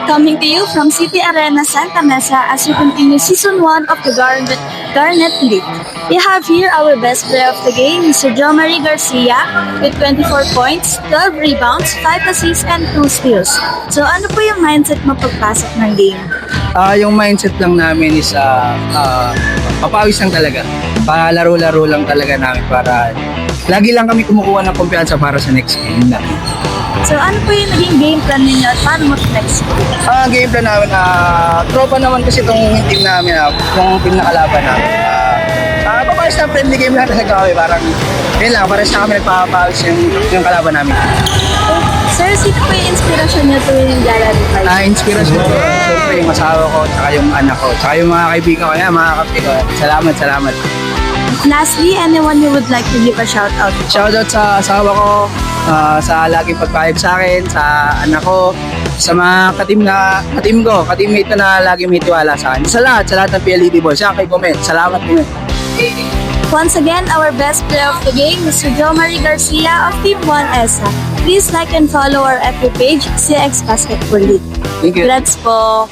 Coming to you from City Arena Santa Mesa as we continue Season 1 of the Garnet League. We have here our best player of the game, Mr. Jomari Garcia, with 24 points, 12 rebounds, 5 assists, and 2 steals. So ano po yung mindset mo pagpasok ng game? Yung mindset lang namin is papawis lang talaga. Laro-laro lang talaga namin para lagi lang kami kumukuha ng kumpiyansa para sa next game namin. So ano po yung naging game plan ninyo at paano mo flex? Game plan namin, tropa naman kasi itong team namin, yung team na kalaban namin. Papawis na friendly game lang talaga kami. Parang, yun lang, parang siya kami nagpapawis yung kalaban namin. Sir, sino po yung inspirasyon niyo tuwing naglalaro kayo? Inspirasyon ko, siyempre yung asawa ko, tsaka yung anak ko, tsaka yung mga kaibigan ko, mga kapatid ko. Salamat. Lastly, anyone you would like to give a shout out? Shoutout sa asawa ko, sa laging pagpahig sa akin, sa anak ko, sa mga ka-teammate ko na laging may tiwala sa akin. Sa lahat ng PLDT boys. Siya kay Comment. Salamat Comment. Once again, our best player of the game, Mr. Jomari Garcia of Team 1 ESA. Please like and follow our FB page, CX Basketball League. Thank you. Congrats po!